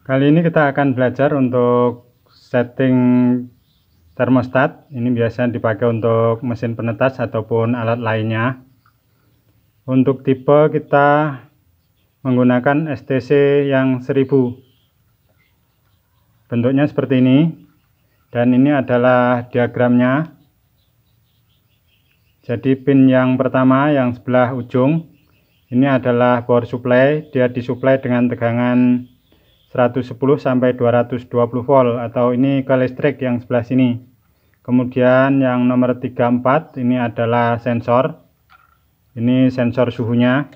Kali ini kita akan belajar untuk setting termostat. Ini biasa dipakai untuk mesin penetas ataupun alat lainnya. Untuk tipe kita menggunakan STC yang 1000. Bentuknya seperti ini. Dan ini adalah diagramnya. Jadi pin yang pertama yang sebelah ujung ini adalah power supply. Dia disuplai dengan tegangan 110 sampai 220 volt, atau ini ke listrik yang sebelah sini. Kemudian yang nomor 34 ini adalah sensor. Ini sensor suhunya.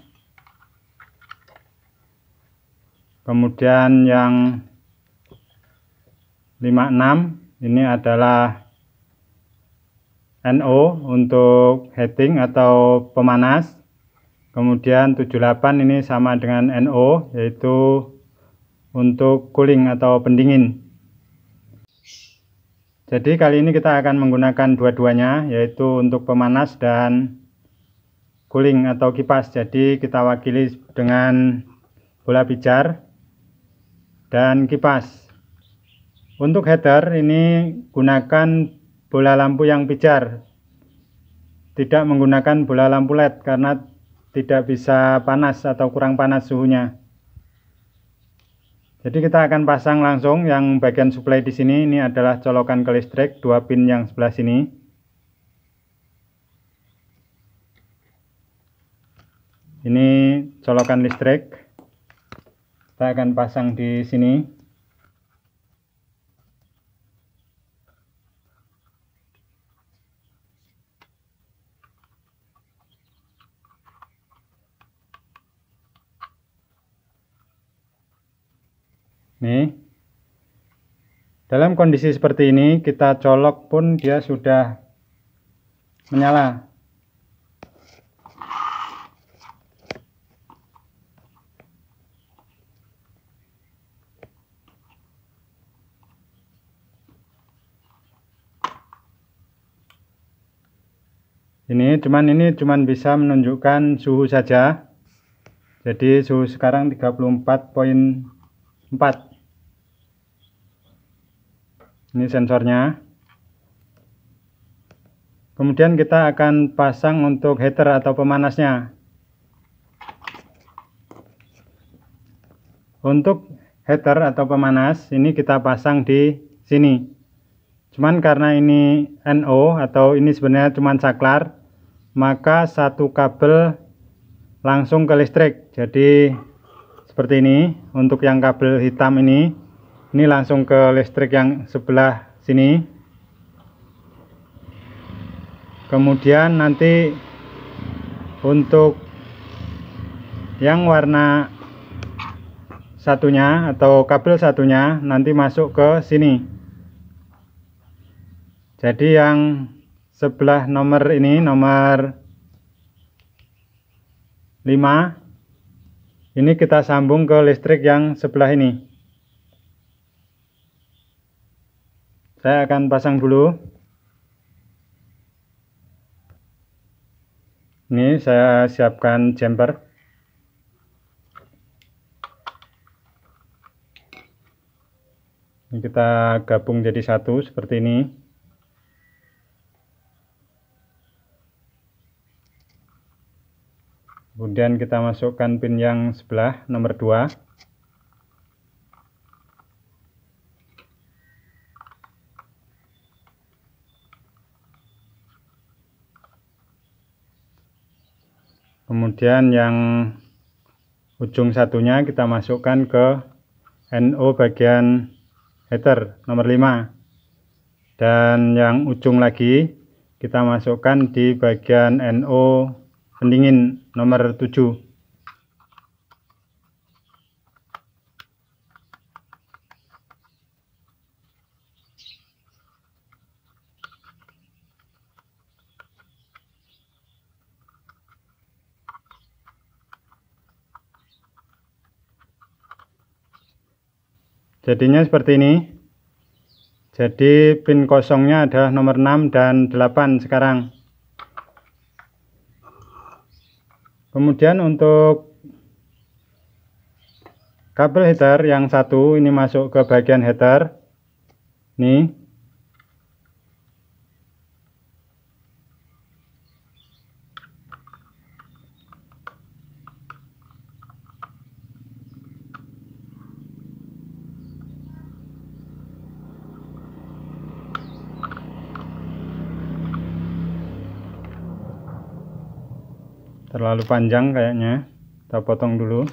Kemudian yang 56 ini adalah NO untuk heating atau pemanas. Kemudian 78 ini sama dengan NO, yaitu untuk cooling atau pendingin. Jadi kali ini kita akan menggunakan dua-duanya, yaitu untuk pemanas dan cooling atau kipas. Jadi kita wakili dengan bola pijar dan kipas. Untuk header ini gunakan bola lampu yang pijar, tidak menggunakan bola lampu LED karena tidak bisa panas atau kurang panas suhunya. Jadi kita akan pasang langsung yang bagian supply di sini. Ini adalah colokan ke listrik, 2 pin yang sebelah sini. Ini colokan listrik. Kita akan pasang di sini. Nih, dalam kondisi seperti ini kita colok pun dia sudah menyala. Ini cuman bisa menunjukkan suhu saja. Jadi suhu sekarang 34,4. Ini sensornya. Kemudian kita akan pasang untuk heater atau pemanasnya. Untuk heater atau pemanas ini kita pasang di sini. Cuman karena ini NO atau ini sebenarnya cuman saklar, maka satu kabel langsung ke listrik. Jadi seperti ini. Untuk yang kabel hitam ini langsung ke listrik yang sebelah sini. Kemudian nanti untuk yang warna satunya atau kabel satunya nanti masuk ke sini. Jadi yang sebelah nomor ini, nomor 5, ini kita sambung ke listrik yang sebelah ini. Saya akan pasang dulu. Ini saya siapkan jumper. Ini kita gabung jadi satu seperti ini. Kemudian kita masukkan pin yang sebelah nomor 2. Kemudian yang ujung satunya kita masukkan ke NO bagian heater nomor 5. Dan yang ujung lagi kita masukkan di bagian NO pendingin nomor 7. Jadinya seperti ini. Jadi pin kosongnya adalah nomor 6 dan 8 sekarang. Kemudian untuk kabel heater yang satu ini masuk ke bagian heater. Nih. Terlalu panjang kayaknya, kita potong dulu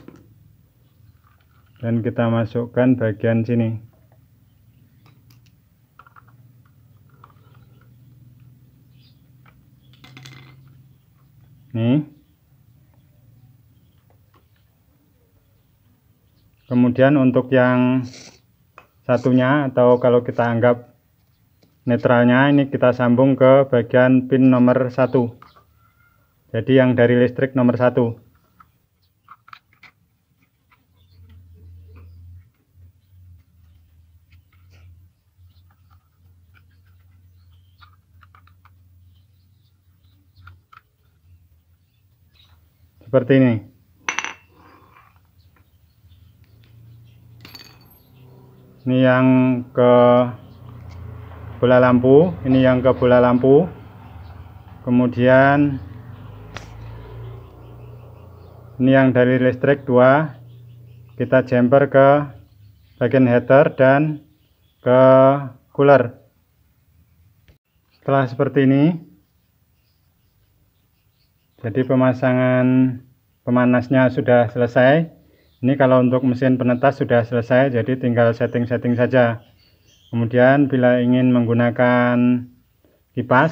dan kita masukkan bagian sini. Nih. Kemudian untuk yang satunya, atau kalau kita anggap netralnya, ini kita sambung ke bagian pin nomor 1. Jadi yang dari listrik nomor 1. Seperti ini. Ini yang ke bola lampu, ini yang ke bola lampu. Kemudian ini yang dari listrik 2, kita jumper ke bagian heater dan ke cooler. Setelah seperti ini, jadi pemasangan pemanasnya sudah selesai. Ini kalau untuk mesin penetas sudah selesai, jadi tinggal setting-setting saja. Kemudian bila ingin menggunakan kipas,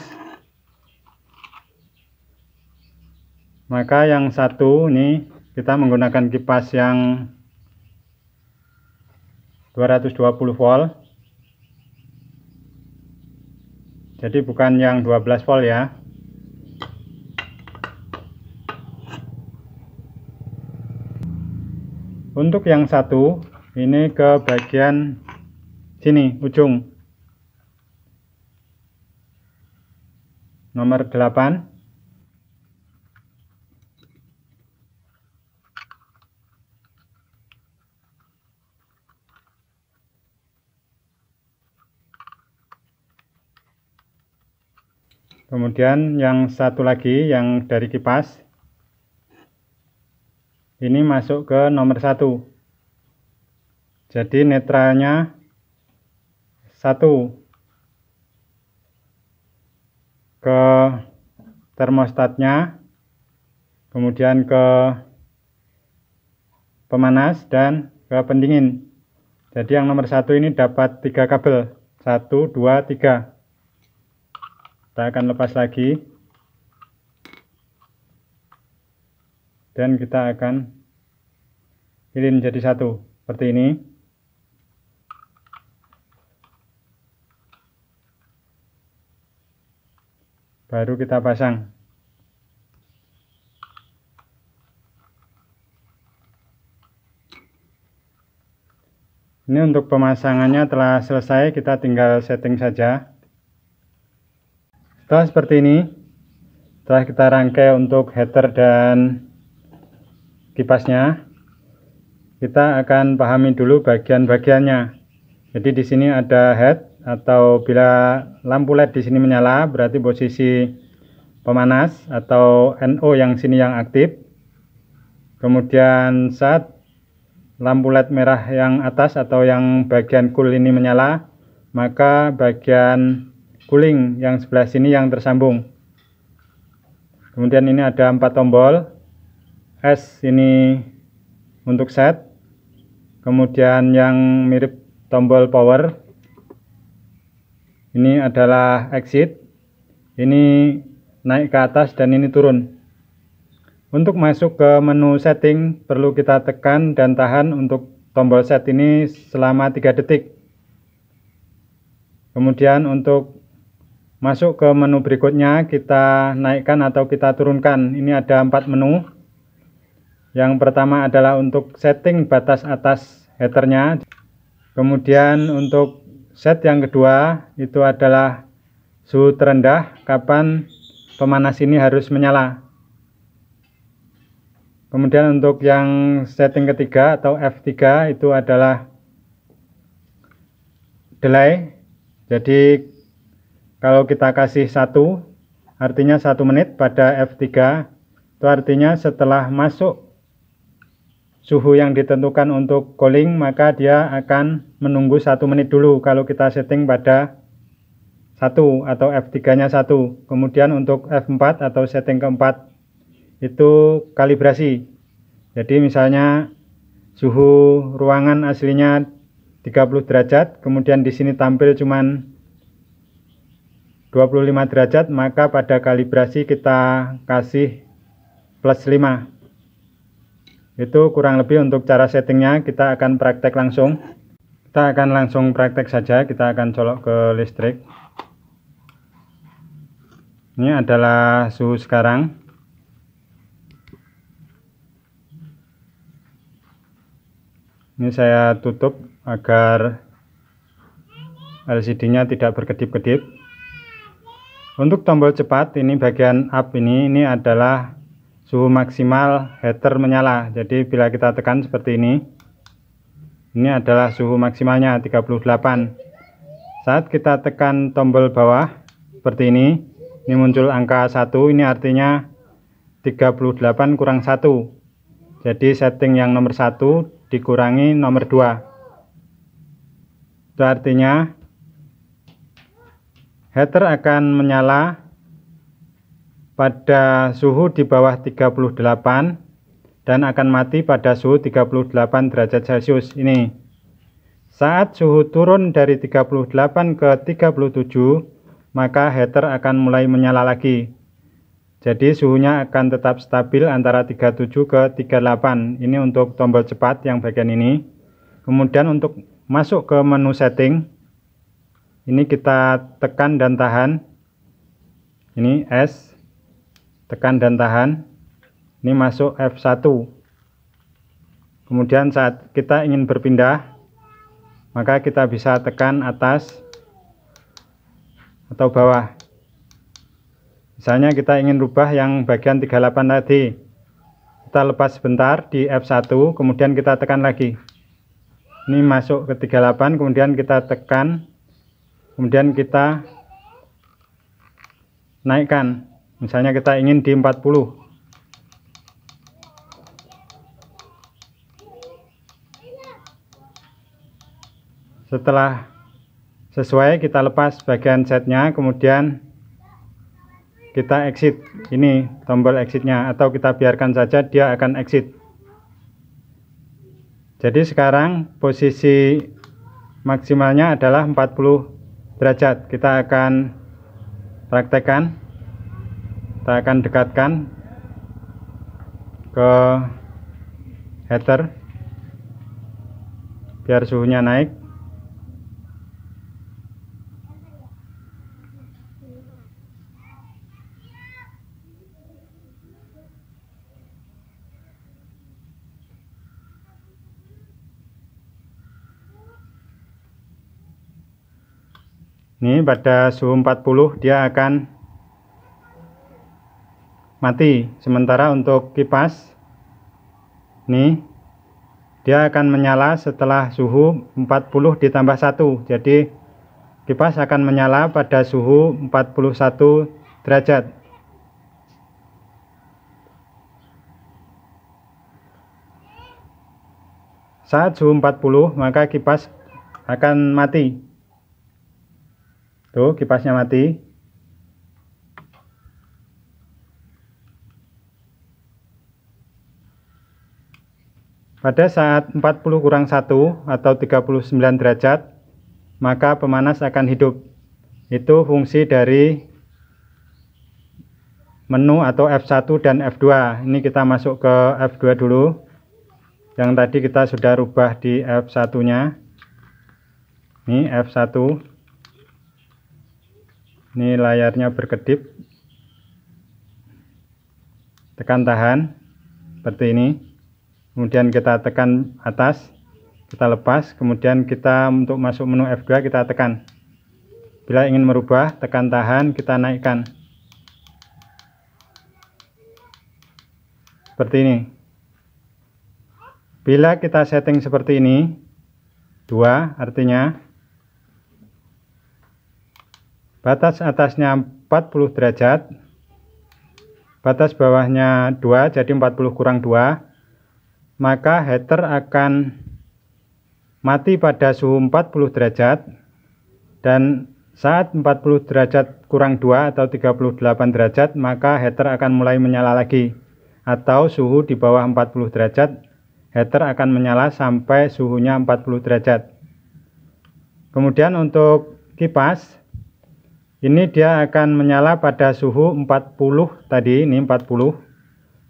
maka yang satu ini kita menggunakan kipas yang 220 volt. Jadi bukan yang 12 volt ya. Untuk yang satu ini ke bagian sini ujung nomor 8. Kemudian yang satu lagi yang dari kipas ini masuk ke nomor 1. Jadi netralnya 1 ke termostatnya, kemudian ke pemanas dan ke pendingin. Jadi yang nomor 1 ini dapat 3 kabel, 1, 2, 3. Kita akan lepas lagi dan kita akan pilih jadi satu seperti ini. Baru kita pasang. Ini untuk pemasangannya telah selesai, kita tinggal setting saja. Setelah seperti ini, setelah kita rangkai untuk heater dan kipasnya, kita akan pahami dulu bagian-bagiannya. Jadi di sini ada head, atau bila lampu LED di sini menyala berarti posisi pemanas atau NO yang sini yang aktif. Kemudian saat lampu LED merah yang atas atau yang bagian cool ini menyala, maka bagian cooling yang sebelah sini yang tersambung. Kemudian ini ada 4 tombol. S ini untuk set. Kemudian yang mirip tombol power ini adalah exit. Ini naik ke atas dan ini turun. Untuk masuk ke menu setting perlu kita tekan dan tahan untuk tombol set ini selama 3 detik. Kemudian untuk masuk ke menu berikutnya kita naikkan atau kita turunkan. Ini ada 4 menu. Yang pertama adalah untuk setting batas atas heaternya. Kemudian untuk set yang kedua itu adalah suhu terendah, kapan pemanas ini harus menyala. Kemudian untuk yang setting ketiga atau F3 itu adalah delay. Jadi kalau kita kasih 1 artinya 1 menit pada F3, itu artinya setelah masuk suhu yang ditentukan untuk cooling, maka dia akan menunggu 1 menit dulu kalau kita setting pada 1 atau F3 nya 1. Kemudian untuk F4 atau setting keempat itu kalibrasi. Jadi misalnya suhu ruangan aslinya 30 derajat, kemudian di sini tampil cuman 25 derajat, maka pada kalibrasi kita kasih plus 5. Itu kurang lebih untuk cara settingnya. Kita akan praktek langsung. Kita akan langsung praktek saja. Kita akan colok ke listrik. Ini adalah suhu sekarang. Ini saya tutup agar LCD-nya tidak berkedip-kedip. Untuk tombol cepat, ini bagian up ini adalah suhu maksimal heater menyala. Jadi bila kita tekan seperti ini adalah suhu maksimalnya 38. Saat kita tekan tombol bawah seperti ini muncul angka 1. Ini artinya 38 kurang 1. Jadi setting yang nomor 1 dikurangi nomor 2. Itu artinya heater akan menyala pada suhu di bawah 38 dan akan mati pada suhu 38 derajat Celcius. Ini saat suhu turun dari 38 ke 37, maka heater akan mulai menyala lagi. Jadi suhunya akan tetap stabil antara 37 ke 38. Ini untuk tombol cepat yang bagian ini. Kemudian untuk masuk ke menu setting, ini kita tekan dan tahan. Ini S, tekan dan tahan. Ini masuk F1. Kemudian saat kita ingin berpindah, maka kita bisa tekan atas atau bawah. Misalnya kita ingin rubah yang bagian 38 tadi, kita lepas sebentar di F1, kemudian kita tekan lagi. Ini masuk ke 38, kemudian kita tekan, kemudian kita naikkan. Misalnya kita ingin di 40. Setelah sesuai, kita lepas bagian setnya, kemudian kita exit. Ini tombol exitnya, atau kita biarkan saja dia akan exit. Jadi sekarang posisi maksimalnya adalah 40 derajat. Kita akan praktekkan. Kita akan dekatkan ke heater biar suhunya naik. Ini pada suhu 40 dia akan mati. Sementara untuk kipas nih dia akan menyala setelah suhu 40 ditambah 1. Jadi kipas akan menyala pada suhu 41 derajat. Saat suhu 40 maka kipas akan mati. Tuh, kipasnya mati. Pada saat 40 kurang 1 atau 39 derajat, maka pemanas akan hidup. Itu fungsi dari menu atau F1 dan F2. Ini kita masuk ke F2 dulu. Yang tadi kita sudah rubah di F1 nya. Ini F1. Ini layarnya berkedip. Tekan tahan seperti ini. Kemudian kita tekan atas, kita lepas. Kemudian kita untuk masuk menu F2 kita tekan. Bila ingin merubah, tekan tahan, kita naikkan seperti ini. Bila kita setting seperti ini, 2 artinya batas atasnya 40 derajat, batas bawahnya 2, jadi 40 kurang 2, maka heater akan mati pada suhu 40 derajat, dan saat 40 derajat kurang 2 atau 38 derajat, maka heater akan mulai menyala lagi, atau suhu di bawah 40 derajat heater akan menyala sampai suhunya 40 derajat. Kemudian untuk kipas, ini dia akan menyala pada suhu 40 tadi, ini 40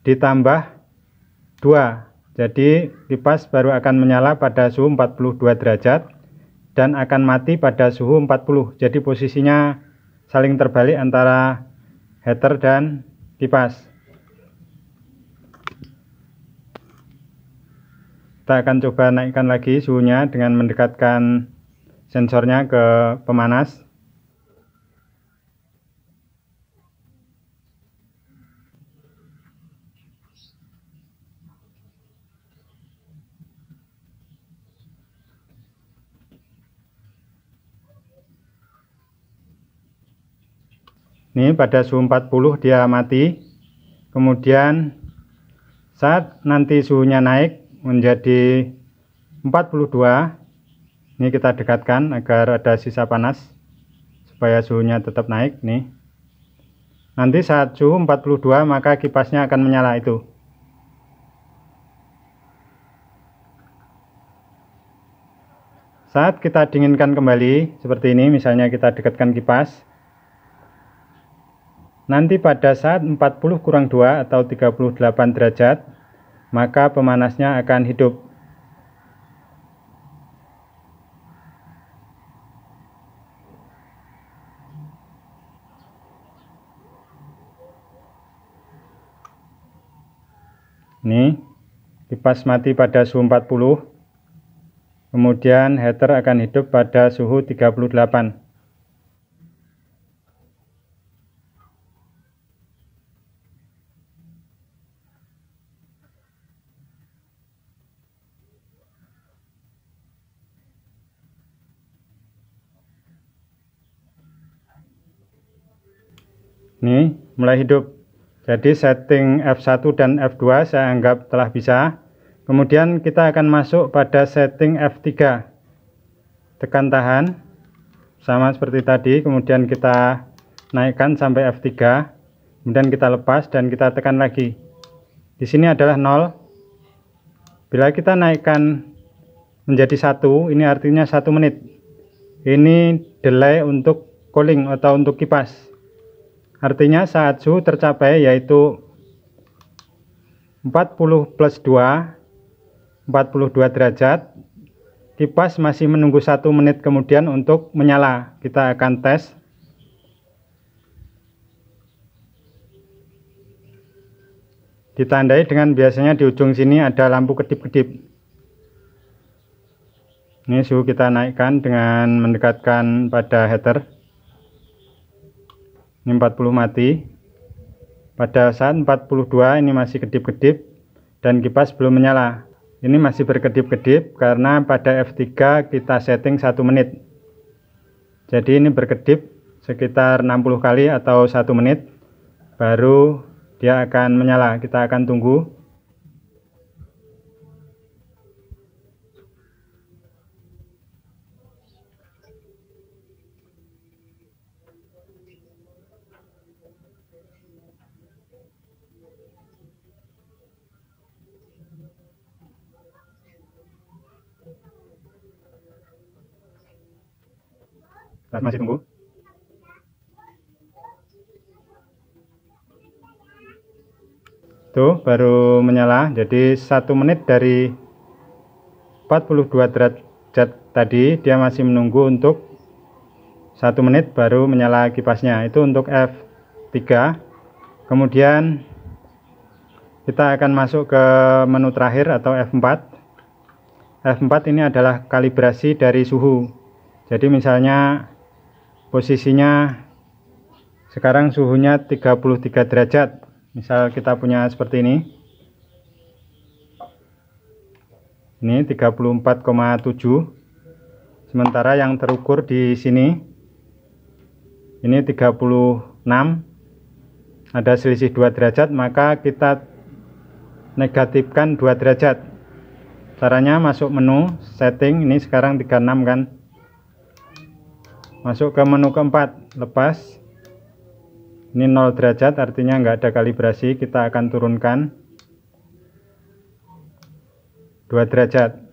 ditambah 2. Jadi kipas baru akan menyala pada suhu 42 derajat dan akan mati pada suhu 40. Jadi posisinya saling terbalik antara heater dan kipas. Kita akan coba naikkan lagi suhunya dengan mendekatkan sensornya ke pemanas. Ini pada suhu 40 dia mati. Kemudian saat nanti suhunya naik menjadi 42, ini kita dekatkan agar ada sisa panas supaya suhunya tetap naik nih. Nanti saat suhu 42 maka kipasnya akan menyala itu. Saat kita dinginkan kembali seperti ini, misalnya kita dekatkan kipas, nanti pada saat 40 kurang 2 atau 38 derajat, maka pemanasnya akan hidup. Ini kipas mati pada suhu 40, kemudian heater akan hidup pada suhu 38. Ini mulai hidup. Jadi setting F1 dan F2 saya anggap telah bisa. Kemudian kita akan masuk pada setting F3. Tekan tahan sama seperti tadi, kemudian kita naikkan sampai F3, kemudian kita lepas dan kita tekan lagi. Di sini adalah 0. Bila kita naikkan menjadi 1, ini artinya 1 menit. Ini delay untuk cooling atau untuk kipas. Artinya saat suhu tercapai yaitu 40 plus 2, 42 derajat, kipas masih menunggu 1 menit kemudian untuk menyala. Kita akan tes. Ditandai dengan biasanya di ujung sini ada lampu kedip-kedip. Ini suhu kita naikkan dengan mendekatkan pada heater. Ini 40 mati. Pada saat 42 ini masih kedip-kedip dan kipas belum menyala. Ini masih berkedip-kedip karena pada F3 kita setting 1 menit. Jadi ini berkedip sekitar 60 kali atau 1 menit baru dia akan menyala. Kita akan tunggu. Masih tunggu. Tuh baru menyala. Jadi 1 menit dari 42 derajat tadi dia masih menunggu untuk 1 menit baru menyala kipasnya. Itu untuk F3. Kemudian kita akan masuk ke menu terakhir atau F4. F4 ini adalah kalibrasi dari suhu. Jadi misalnya posisinya sekarang suhunya 33 derajat. Misal kita punya seperti ini. Ini 34,7. Sementara yang terukur di sini ini 36. Ada selisih 2 derajat, maka kita negatifkan 2 derajat. Caranya masuk menu setting, ini sekarang 36 kan. Masuk ke menu keempat, lepas. Ini 0 derajat, artinya nggak ada kalibrasi. Kita akan turunkan 2 derajat.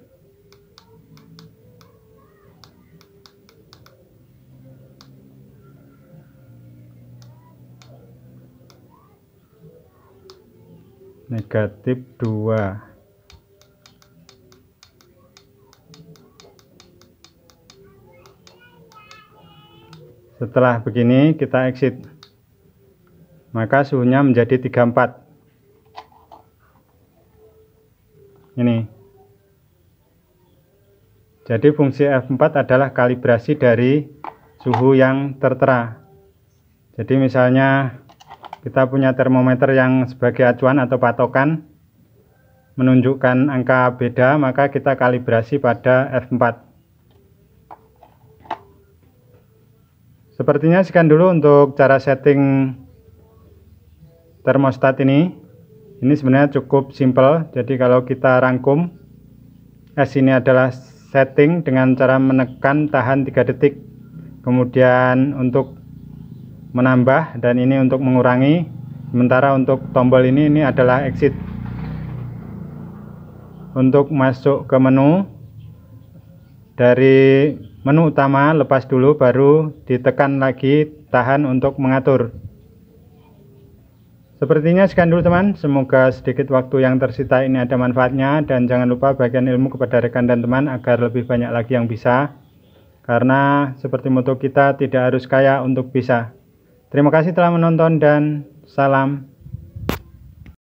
Negatif 2. Setelah begini kita exit, maka suhunya menjadi 34. Ini. Jadi fungsi F4 adalah kalibrasi dari suhu yang tertera. Jadi misalnya kita punya termometer yang sebagai acuan atau patokan menunjukkan angka beda, maka kita kalibrasi pada F4. Sepertinya sekian dulu untuk cara setting termostat ini. Ini sebenarnya cukup simple. Jadi kalau kita rangkum, S ini adalah setting dengan cara menekan tahan 3 detik. Kemudian untuk menambah, dan ini untuk mengurangi. Sementara untuk tombol ini adalah exit. Untuk masuk ke menu, dari menu utama lepas dulu, baru ditekan lagi tahan untuk mengatur. Sepertinya sekian dulu teman, semoga sedikit waktu yang tersita ini ada manfaatnya, dan jangan lupa bagikan ilmu kepada rekan dan teman agar lebih banyak lagi yang bisa, karena seperti moto kita, tidak harus kaya untuk bisa. Terima kasih telah menonton dan salam